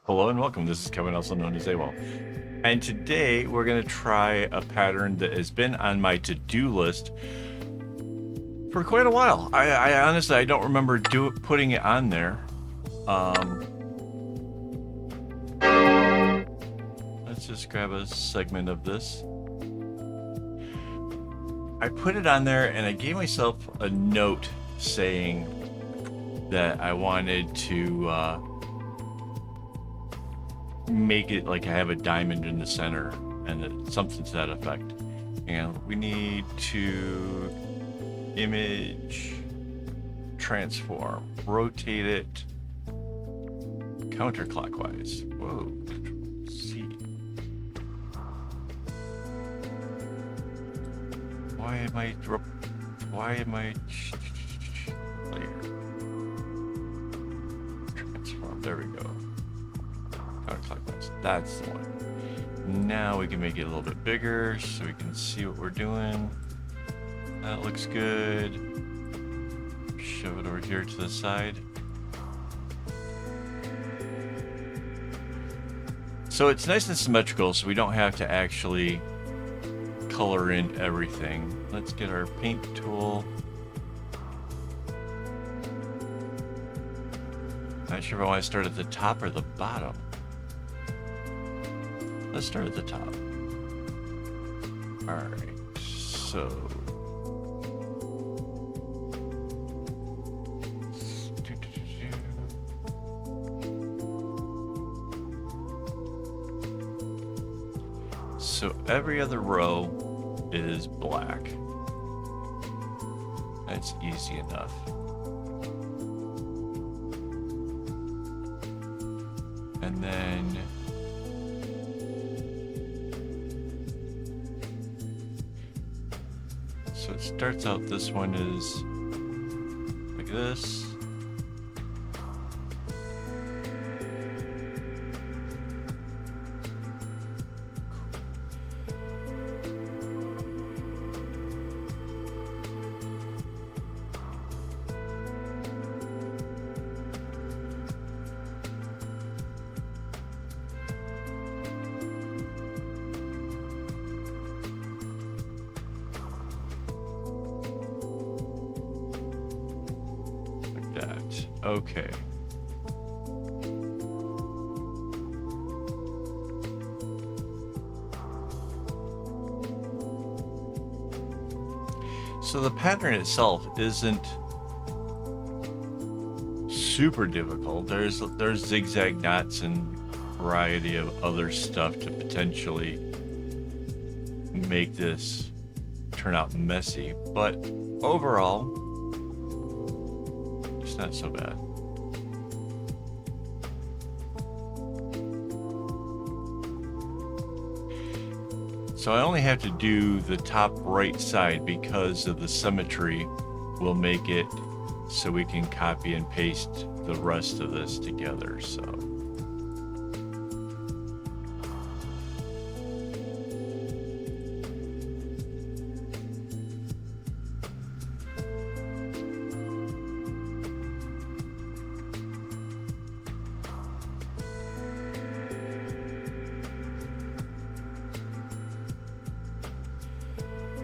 Hello and welcome. This is Kevin, also known as AWOL. And today we're going to try a pattern that has been on my to-do list for quite a while. I honestly, I don't remember putting it on there. Let's just grab a segment of this. I put it on there and I gave myself a note saying that I wanted to make it like I have a diamond in the center and something to that effect. And we need to image, transform, rotate it counterclockwise. Whoa, C. Why am I layer? Transform, there we go. Counterclockwise, that's the one. Now we can make it a little bit bigger so we can see what we're doing. That looks good. Shove it over here to the side. So it's nice and symmetrical, so we don't have to actually color in everything. Let's get our paint tool. Not sure if I want to start at the top or the bottom. Let's start at the top. Alright, so every other row is black. That's easy enough. And then so it starts out, this one is like this. Okay. So the pattern itself isn't super difficult. There's zigzag knots and variety of other stuff to potentially make this turn out messy, but overall it's not so bad. So I only have to do the top right side because of the symmetry will make it so we can copy and paste the rest of this together. So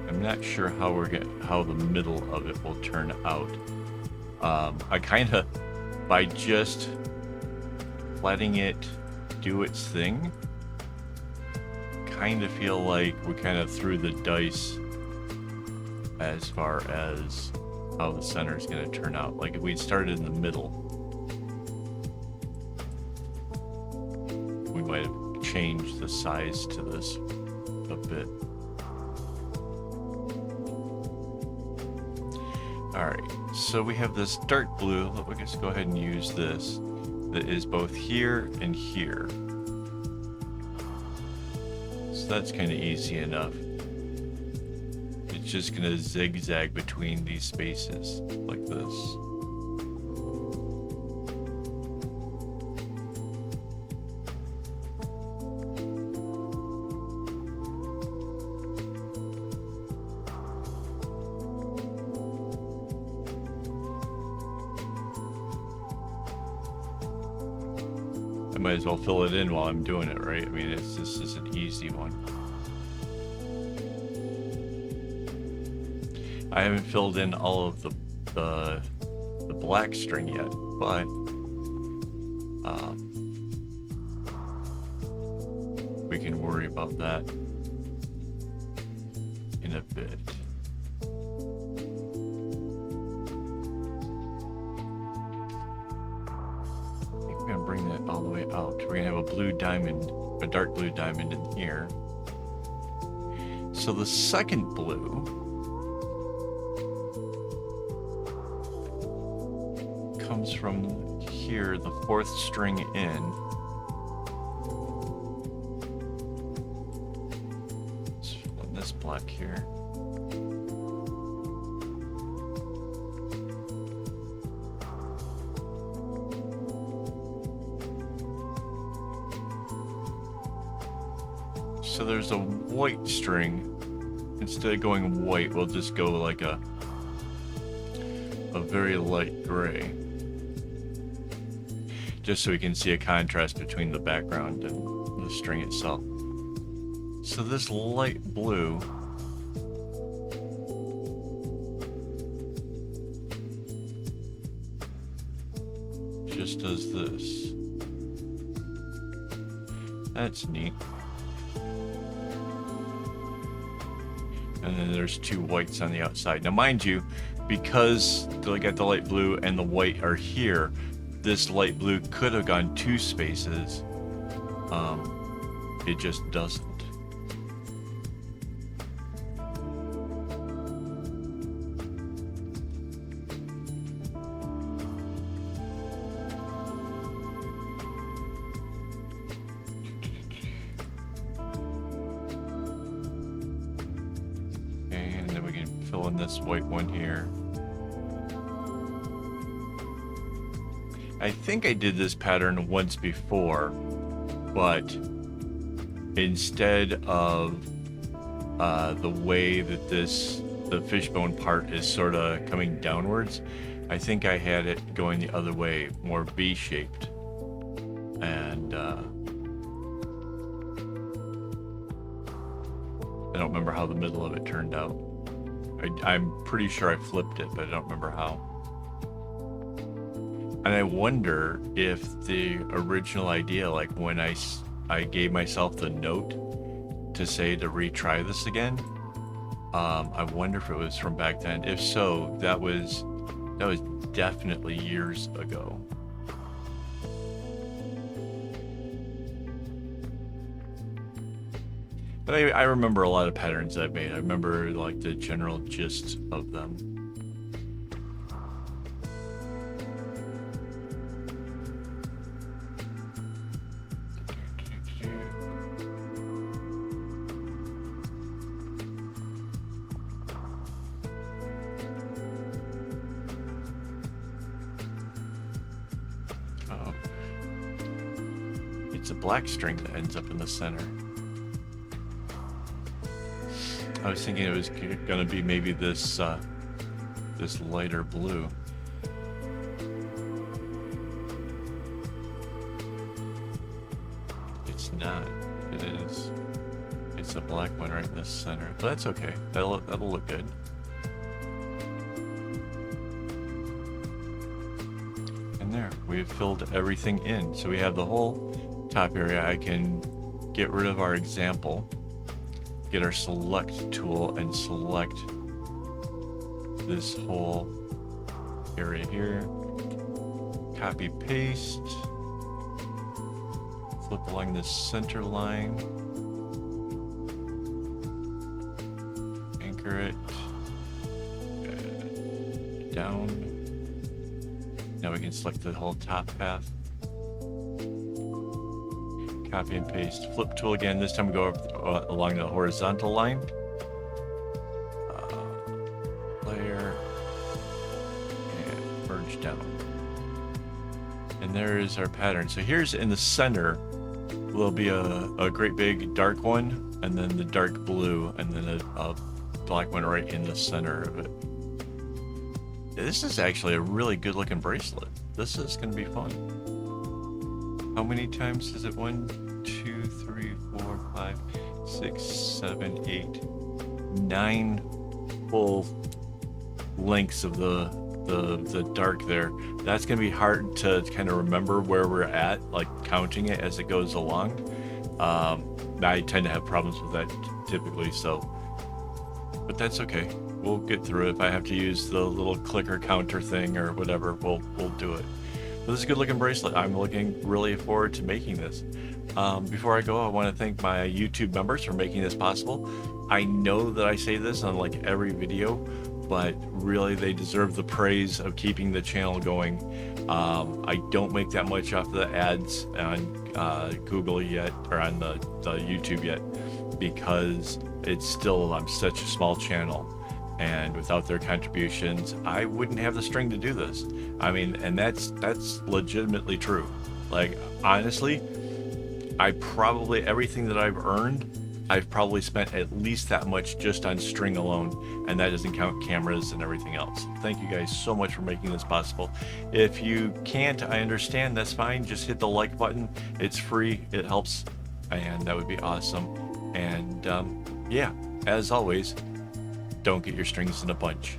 I'm not sure how the middle of it will turn out. I kind of, by just letting it do its thing, kind of feel like we kind of threw the dice as far as how the center is going to turn out. Like if we started in the middle, we might have changed the size to this a bit. Alright, so we have this dark blue. Let's go ahead and use this. That is both here and here. So that's kind of easy enough. It's just going to zigzag between these spaces like this. might as well fill it in while I'm doing it, right? I mean, this is an easy one. I haven't filled in all of the black string yet, but we can worry about that in a bit. We're gonna bring that all the way out. We're gonna have a blue diamond, a dark blue diamond in here. So the second blue comes from here, the fourth string in. Let's fill in this black here. So there's a white string. Instead of going white, we'll just go like a very light gray. Just so we can see a contrast between the background and the string itself. So this light blue just does this. That's neat. And then there's two whites on the outside. Now mind you, because I got the light blue and the white are here, this light blue could have gone 2 spaces. It just doesn't. And then we can fill in this white one here. I think I did this pattern once before, but instead of the way that the fishbone part is sort of coming downwards, I think I had it going the other way, more V-shaped. And I don't remember how the middle of it turned out. I'm pretty sure I flipped it, but I don't remember how. And I wonder if the original idea, like when I gave myself the note to say to retry this again, I wonder if it was from back then. If so, that was definitely years ago. But I remember a lot of patterns I've made. I remember like the general gist of them. It's a black string that ends up in the center. I was thinking it was gonna be maybe this this lighter blue. It's not. It is. It's the black one right in the center. But that's okay. That'll look good. And there, we've filled everything in. So we have the whole top area. I can get rid of our example, get our select tool and select this whole area here, copy paste, flip along this center line, anchor it down. Now we can select the whole top path. Copy and paste. Flip tool again. This time we go up, along the horizontal line. Layer. And merge down. And there is our pattern. So here's in the center, will be a great big dark one, and then the dark blue, and then a black one right in the center of it. This is actually a really good looking bracelet. This is going to be fun. How many times is it? 1, 2, 3, 4, 5, 6, 7, 8, 9 full lengths of the dark there. That's gonna be hard to kind of remember where we're at, like counting it as it goes along. I tend to have problems with that typically, so, but that's okay. We'll get through it. If I have to use the little clicker counter thing or whatever, we'll do it. But this is a good looking bracelet. I'm looking really forward to making this. Before I go, I want to thank my YouTube members for making this possible. I know that I say this on like every video, but really they deserve the praise of keeping the channel going. I don't make that much off the ads on Google yet, or on the YouTube yet, because it's still, I'm such a small channel, and without their contributions I wouldn't have the string to do this. I mean, and that's legitimately true. Like, honestly, I probably, everything that I've earned, I've probably spent at least that much just on string alone, and that doesn't count cameras and everything else. Thank you guys so much for making this possible. If you can't, I understand, that's fine. Just hit the like button. It's free, it helps, and that would be awesome. And yeah, as always, don't get your strings in a bunch.